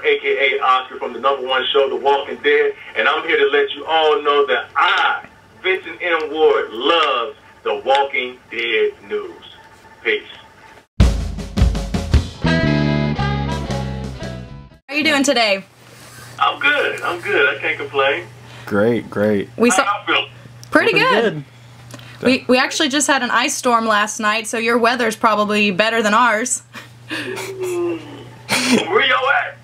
a.k.a. Oscar from the #1 show, The Walking Dead, and I'm here to let you all know that I, Vincent M. Ward, love The Walking Dead news. Peace. How are you doing today? I'm good. I can't complain. Great, great. We saw How you feel? pretty good. We actually just had an ice storm last night, so your weather's probably better than ours. Where y'all at?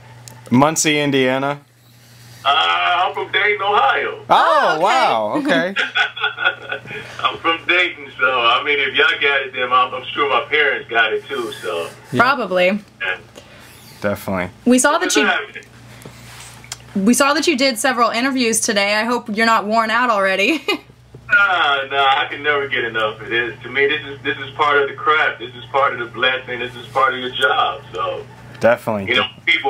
Muncie, Indiana. I'm from Dayton, Ohio. Oh, okay. wow. Okay. I'm from Dayton, so I mean, if y'all got it, then I'm sure my parents got it too. So Probably. yeah. Definitely. We saw that you did several interviews today. I hope you're not worn out already. Nah, I can never get enough of this. To me, this is part of the craft. This is part of the blessing. This is part of your job. So Definitely. you know,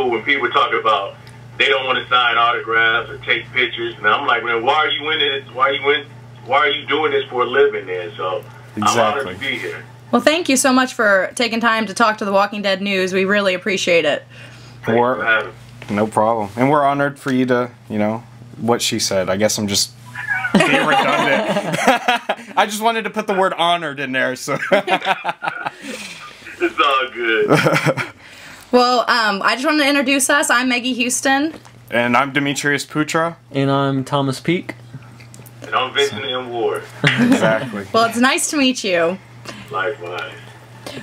when people talk about they don't want to sign autographs or take pictures, and I'm like, man, why are you in it? Why are you doing this for a living? Then, so I'm honored to be here. Well, thank you so much for taking time to talk to The Walking Dead News. We really appreciate it. No problem. And we're honored for you to, you know, what she said. I guess I'm just being redundant. I just wanted to put the word honored in there, so. It's all good. Well, I just wanted to introduce us. I'm Maggie Houston. And I'm Demetrius Putra. And I'm Thomas Peak. And I'm Vincent M. Ward. Exactly. Well, it's nice to meet you. Likewise.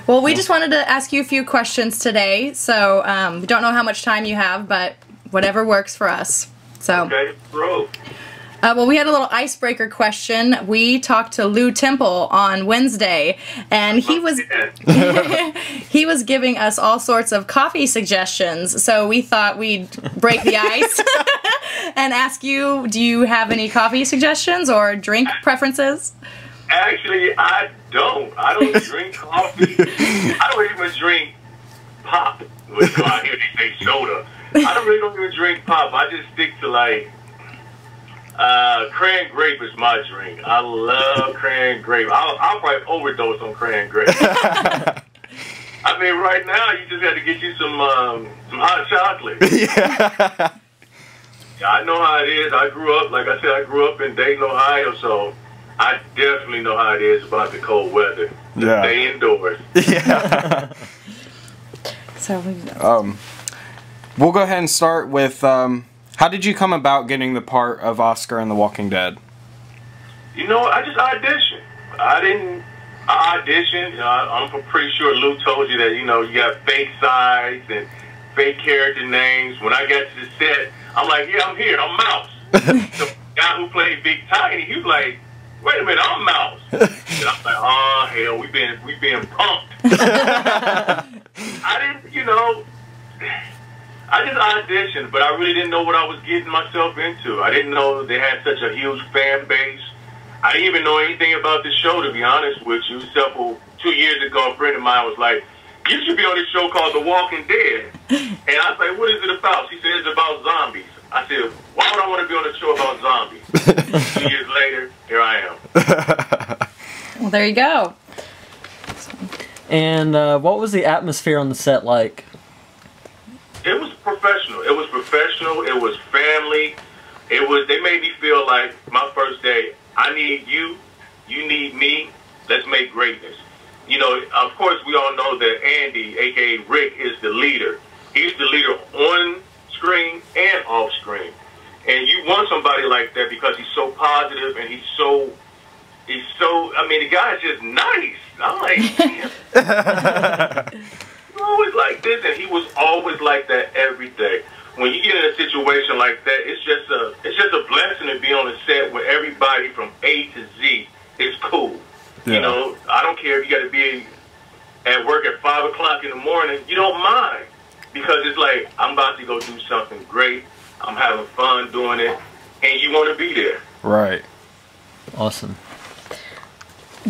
Well, we just wanted to ask you a few questions today. So we don't know how much time you have, but whatever works for us. So. Okay, bro. Well, we had a little icebreaker question. We talked to Lou Temple on Wednesday, and he was he was giving us all sorts of coffee suggestions. So we thought we'd break the ice and ask you, do you have any coffee suggestions or drink preferences? Actually, I don't. I don't drink coffee. I don't even drink pop. Which out here they say soda. I don't even drink pop. I just stick to like. Cran grape is my drink. I love cran grape. I'll probably overdose on cran grape. I mean, right now you just got to get you some hot chocolate. Yeah, I know how it is. I grew up, like I said, I grew up in Dayton, Ohio, so I definitely know how it is about the cold weather. Just stay indoors. Yeah. So we'll go ahead and start with. How did you come about getting the part of Oscar in The Walking Dead? You know, I just auditioned. I auditioned. You know, I'm pretty sure Lou told you that, you know, you got fake sides and fake character names. When I got to the set, I'm like, yeah, I'm here. I'm Mouse. The guy who played Big Tiny, he was like, wait a minute, I'm Mouse. And I'm like, oh, hell, we being punked. I didn't, you know... I just auditioned, but I really didn't know what I was getting myself into. I didn't know they had such a huge fan base. I didn't even know anything about the show, to be honest with you. 2 years ago, a friend of mine was like, you should be on this show called The Walking Dead. And I was like, what is it about? She said, it's about zombies. I said, why would I want to be on a show about zombies? 2 years later, here I am. well, there you go. And what was the atmosphere on the set like? It was professional. It was professional. It was family. They made me feel like my first day, I need you. You need me. Let's make greatness. You know, of course, we all know that Andy, a.k.a. Rick, is the leader. He's the leader on screen and off screen. And you want somebody like that because he's so positive and he's so, I mean, the guy's just nice. I'm like, damn. Always like this, and he was always like that every day. When you get in a situation like that, it's just a blessing to be on a set where everybody from A to Z is cool. Yeah. You know, I don't care if you got to be at work at 5 o'clock in the morning. You don't mind because it's like I'm about to go do something great. I'm having fun doing it, and you want to be there. Right. Awesome.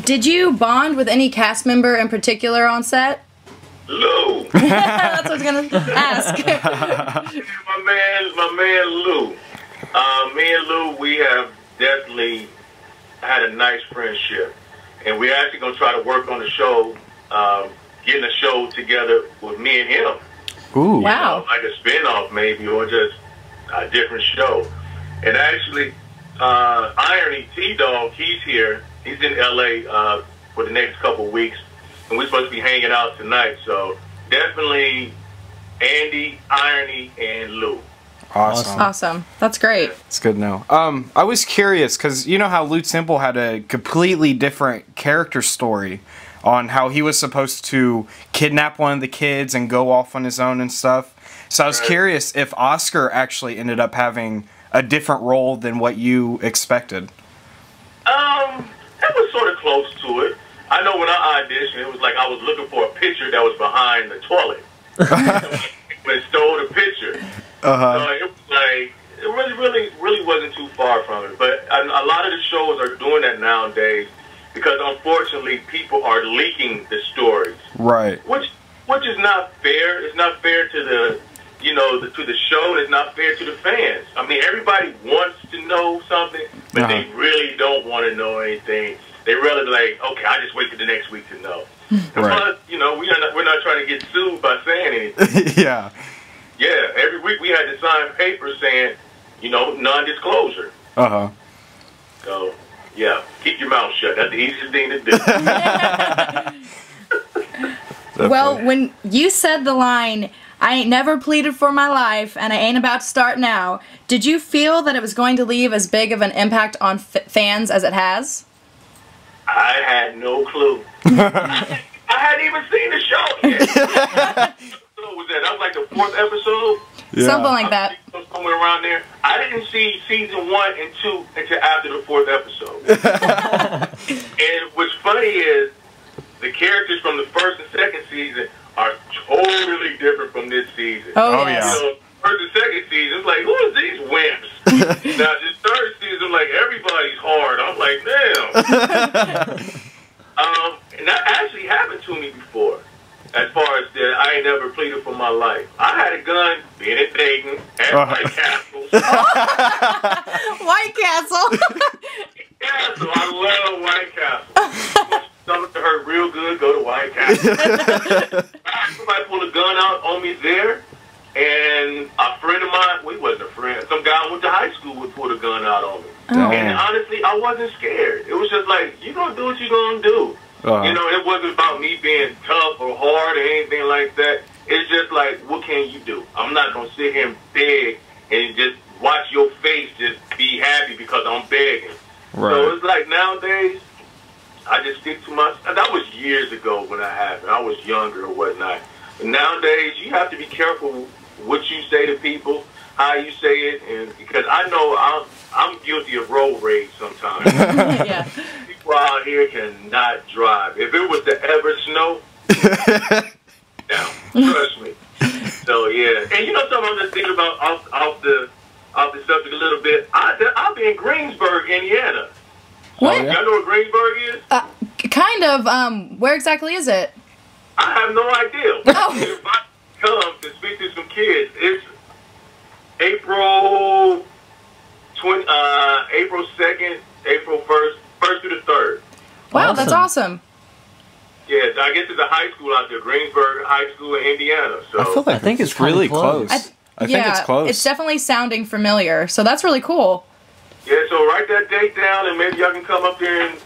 Did you bond with any cast member in particular on set? Lou. That's what I was gonna ask. my man Lou. Me and Lou, we have definitely had a nice friendship, and we're actually gonna try to work on the show, getting a show together with me and him. Ooh. Wow. Like a spinoff maybe, or just a different show. And actually, Irony T-Dog, he's here. He's in LA for the next couple weeks, and we're supposed to be hanging out tonight. So definitely Andy, Irony, and Lou. Awesome. That's great. It's good to know. I was curious because you know how Lou Temple had a completely different character story on how he was supposed to kidnap one of the kids and go off on his own and stuff. So I was curious if Oscar actually ended up having a different role than what you expected. It was sort of close to it. I know when I auditioned, it was like I was looking for a picture that was behind the toilet. When it stole the picture. So it was like, it really wasn't too far from it. But a lot of the shows are doing that nowadays because unfortunately people are leaking the stories. Right. Which is not fair. It's not fair to the to the show, and it's not fair to the fans. I mean, everybody wants to know something, but they really don't want to know anything. They really like, okay, I just wait till the next week to know. Plus, we're not trying to get sued by saying anything. Yeah. Yeah, every week we had to sign papers saying, non-disclosure. So, yeah, keep your mouth shut. That's the easiest thing to do. Well, when you said the line, I ain't never pleaded for my life, and I ain't about to start now, did you feel that it was going to leave as big of an impact on fans as it has? I had no clue. I hadn't even seen the show yet. What was that? That was like the 4th episode? Yeah. Something like that. Somewhere around there. I didn't see season 1 and 2 until after the 4th episode. And what's funny is the characters from the 1st and 2nd season are totally different from this season. Oh yeah. First and 2nd season, it's like, who is these wimps? Now, this 3rd season, like, everybody's hard. I'm like, damn. And that actually happened to me before. As far as that, I ain't never pleaded for my life. I had a gun, being in Dayton, at White Castle. White Castle. Yeah, so I love White Castle. Something to hurt real good, go to White Castle. Somebody pulled a gun out on me there, and a friend of mine, well, he wasn't a friend, some guy I went to high school would pull a gun out on me. And honestly, I wasn't scared. It was just like, you're going to do what you're going to do. It wasn't about me being tough or hard or anything like that. It's just like, what can you do? I'm not going to sit here and beg and just watch your face just be happy because I'm begging. Right. So it's like nowadays, I just stick to my... That was years ago when that happened. I was younger or whatnot. But nowadays, you have to be careful what you say to people, how you say it, and because I know I'm guilty of road rage sometimes. Yeah. People out here cannot drive. If it was to ever snow, down. Trust me. So yeah, and something I'm just thinking about off the subject a little bit. I'll be in Greensburg, Indiana. What? Y'all know what Greensburg is? Kind of. Where exactly is it? I have no idea. Oh. If I come to speak to some kids, it's April 2nd, April 1st through the 3rd. Wow, Awesome. that's awesome. Yeah, I guess it's a high school out there, Greensburg High School in Indiana. So I feel like I think it's really kinda close. close. I think it's close. It's definitely sounding familiar, so that's really cool. yeah, so write that date down, and maybe y'all can come up there and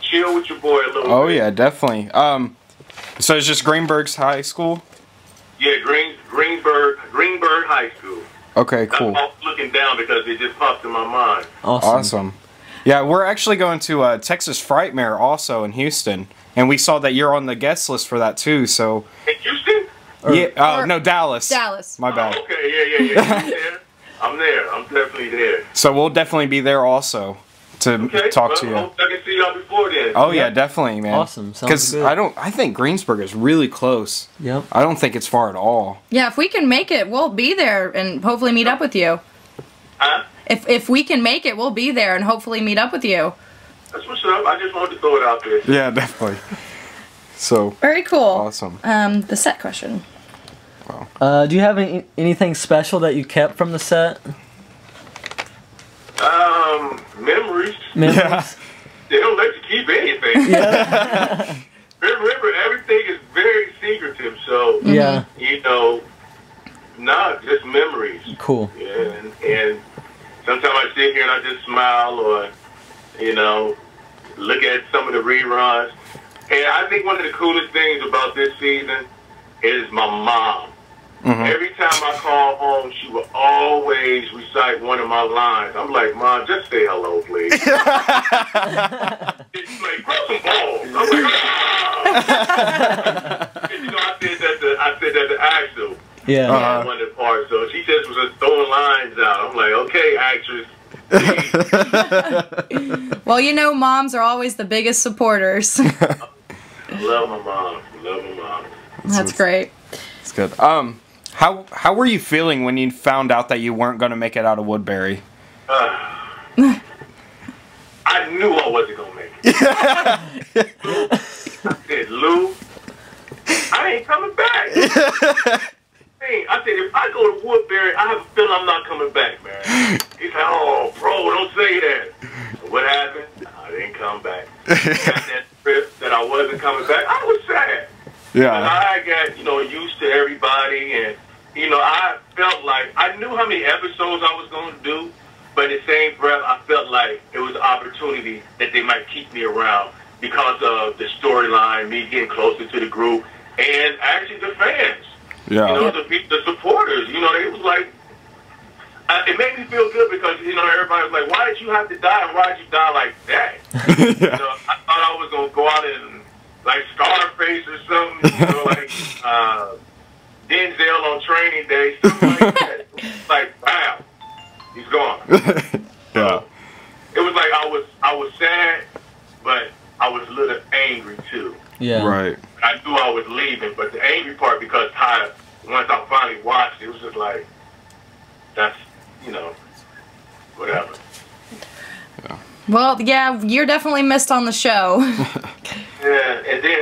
chill with your boy a little bit. Oh yeah, definitely. So it's just Greenberg's high school? Yeah, Greenberg High School. Okay, cool. I'm looking down because it just popped in my mind. Awesome. Yeah, we're actually going to Texas Frightmare also in Houston, and we saw that you're on the guest list for that too. So In Houston? no, Dallas. Dallas. My bad. Oh, okay, yeah. I'm there. I'm definitely there. So we'll definitely be there also to Okay, talk to you. I hope I can see y'all before then. Oh yeah, definitely, man. Awesome. Sounds Because good. I think Greensburg is really close. Yep. I don't think it's far at all. Yeah, if we can make it, we'll be there and hopefully meet up with you. Huh? If we can make it, we'll be there and hopefully meet up with you. That's what's up. I just wanted to throw it out there. Yeah, definitely. So Very cool. awesome. The set question. Do you have anything special that you kept from the set? Memories. Yeah. They don't let you keep anything. Remember, everything is very secretive. So Yeah. nah, just memories. Cool. Yeah, and sometimes I sit here and I just smile, or you know, look at some of the reruns. And I think one of the coolest things about this season is my mom. Every time I call home, she will always recite one of my lines. I'm like, Mom, just say hello, please. She's like, grow some balls. I'm like, ah! And, you know, I said that to Axel. Yeah. One of the parts. So she just was just throwing lines out. I'm like, okay, actress. Well, you know, moms are always the biggest supporters. I love my mom. Love my mom. That's great. It's good. How were you feeling when you found out that you weren't going to make it out of Woodbury? I knew I wasn't going to make it. I said, Lou, I ain't coming back. I said, if I go to Woodbury, I have a feeling I'm not coming back, man. He's like, oh, bro, don't say that. So what happened? I didn't come back. Got that trip that I wasn't coming back. I was sad. Yeah. And I got, you know, used to everybody, and you know, I felt like I knew how many episodes I was going to do, but in the same breath, I felt like it was an opportunity that they might keep me around because of the storyline, me getting closer to the group, and actually the fans. Yeah. You know, the supporters. You know, it was like, it made me feel good because, you know, everybody was like, why did you have to die, and why did you die like that? You know, I thought I was going to go out and, like, Scarface or something, you know, like, Denzel on Training Day, something like that. Like, wow, he's gone. Yeah. It was like I was sad, but I was a little angry too. Yeah. Right. I knew I was leaving, but the angry part because once I finally watched it, it was just like, that's, you know, whatever. Well, yeah, you're definitely missed on the show. Yeah, and then